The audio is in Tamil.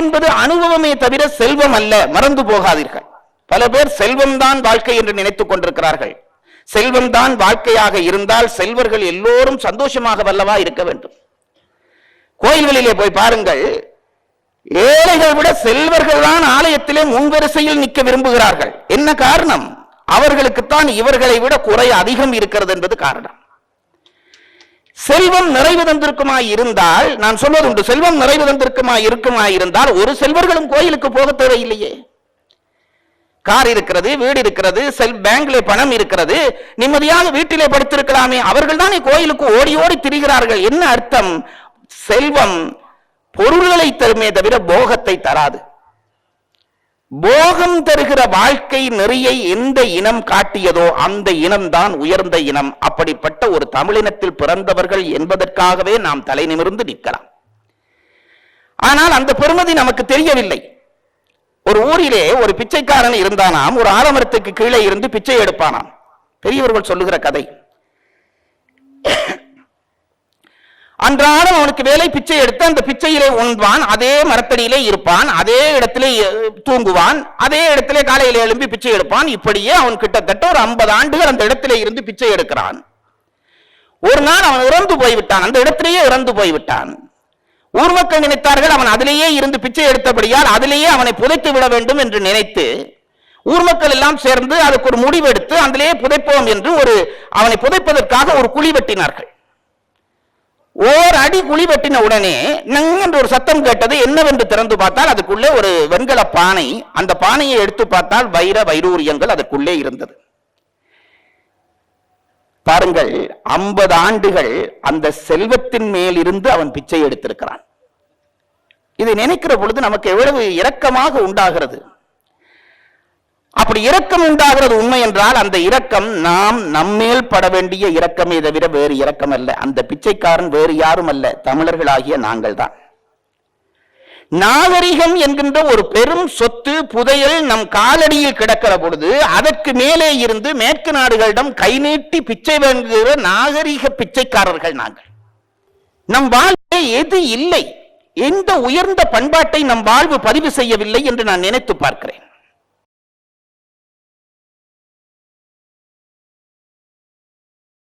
என்பது அனுபவமே தவிர செல்வம் அல்ல, மறந்து போகாதீர்கள். பல பேர் செல்வம்தான் வாழ்க்கை என்று நினைத்துக் கொண்டிருக்கிறார்கள். செல்வம்தான் வாழ்க்கையாக இருந்தால் செல்வர்கள் எல்லோரும் சந்தோஷமாக வல்லவா இருக்க வேண்டும். கோயில்களிலே போய் பாருங்கள், ஏழைகள் விட செல்வர்கள் தான் ஆலயத்திலே முன்வரிசையில் நிற்க விரும்புகிறார்கள். என்ன காரணம்? அவர்களுக்குத்தான் இவர்களை விட குறை அதிகம் இருக்கிறது என்பது காரணம். செல்வம் நிறைவு தந்திருக்குமாய் இருந்தால், நான் சொல்வது உண்டு, செல்வம் நிறைவு தந்திருக்குமாய் இருந்தால் ஒரு செல்வர்களும் கோயிலுக்கு போக தேவையில்லையே. கார் இருக்கிறது, வீடு இருக்கிறது, பேங்க்ல பணம் இருக்கிறது, நிம்மதியாக வீட்டிலே படுத்திருக்கலாமே. அவர்கள் தானே கோயிலுக்கு ஓடி ஓடி திரிகிறார்கள். என்ன அர்த்தம்? செல்வம் பொருள்களை தருமே தவிர போகத்தை தராது. போகம் தருகிற வாழ்க்கை நெறியை எந்த இனம் காட்டியதோ அந்த இனம்தான் உயர்ந்த இனம். அப்படிப்பட்ட ஒரு தமிழினத்தில் பிறந்தவர்கள் என்பதற்காகவே நாம் தலை நிமிர்ந்து நிற்கலாம். ஆனால் அந்த பெருமதி நமக்கு தெரியவில்லை. ஒரு ஊரிலே ஒரு பிச்சைக்காரன் இருந்தானாம். ஒரு ஆலமரத்துக்கு கீழே இருந்து பிச்சை எடுப்பானாம். பெரியவர்கள் சொல்லுகிற கதை. அன்றாடம் அவனுக்கு வேலை பிச்சை எடுத்து அந்த பிச்சையிலே உண்பான், அதே மரத்தடியிலே இருப்பான், அதே இடத்திலே தூங்குவான், அதே இடத்திலே காலையிலே எழும்பி பிச்சை எடுப்பான். இப்படியே அவன் கிட்டத்தட்ட ஒரு 50 ஆண்டுகள் அந்த இடத்திலே இருந்து பிச்சை எடுக்கிறான். ஒரு நாள் அவன் இறந்து போய்விட்டான். அந்த இடத்திலேயே இறந்து போய்விட்டான். ஊர் மக்கள் நினைத்தார்கள் அவன் அதிலேயே இருந்து பிச்சை எடுத்தபடியால் அதிலேயே அவனை புதைத்து விட வேண்டும் என்று நினைத்து ஊர் மக்கள் எல்லாம் சேர்ந்து அதுக்கு ஒரு முடிவெடுத்து அதிலேயே புதைப்போம் என்று அவனை புதைப்பதற்காக ஒரு குழி வெட்டினார்கள். ஓர் அடி குழி வெட்டின உடனே நங் என்று ஒரு சத்தம் கேட்டது. என்னவென்று திறந்து பார்த்தால் அதுக்குள்ளே ஒரு வெண்கல பானை. அந்த பானையை எடுத்து பார்த்தால் வைரூரியங்கள் அதற்குள்ளே இருந்தது. பாருங்கள், 50 ஆண்டுகள் அந்த செல்வத்தின் மேல் இருந்து அவன் பிச்சை எடுத்திருக்கிறான். இதை நினைக்கிற பொழுது நமக்கு எவ்வளவு இரக்கமாக உண்டாகிறது. அப்படி இரக்கம் உண்டாகிறது உண்மை என்றால் அந்த இரக்கம் நாம் நம்மேல் பட வேண்டிய இரக்கமே தவிர வேறு இரக்கம் அல்ல. அந்த பிச்சைக்காரன் வேறு யாரும் அல்ல, தமிழர்களாகிய நாங்கள் தான். நாகரிகம் என்கின்ற ஒரு பெரும் சொத்து புதையல் நம் காலடியில் கிடக்கிற பொழுது அதற்கு மேலே இருந்து மேற்கு நாடுகளிடம் கை நீட்டி பிச்சை வாங்குகிற நாகரிக பிச்சைக்காரர்கள் நாங்கள். நம் வாழ்வே எது இல்லை, எந்த உயர்ந்த பண்பாட்டை நம் வாழ்வு பதிவு செய்யவில்லை என்று நான் நினைத்து பார்க்கிறேன்.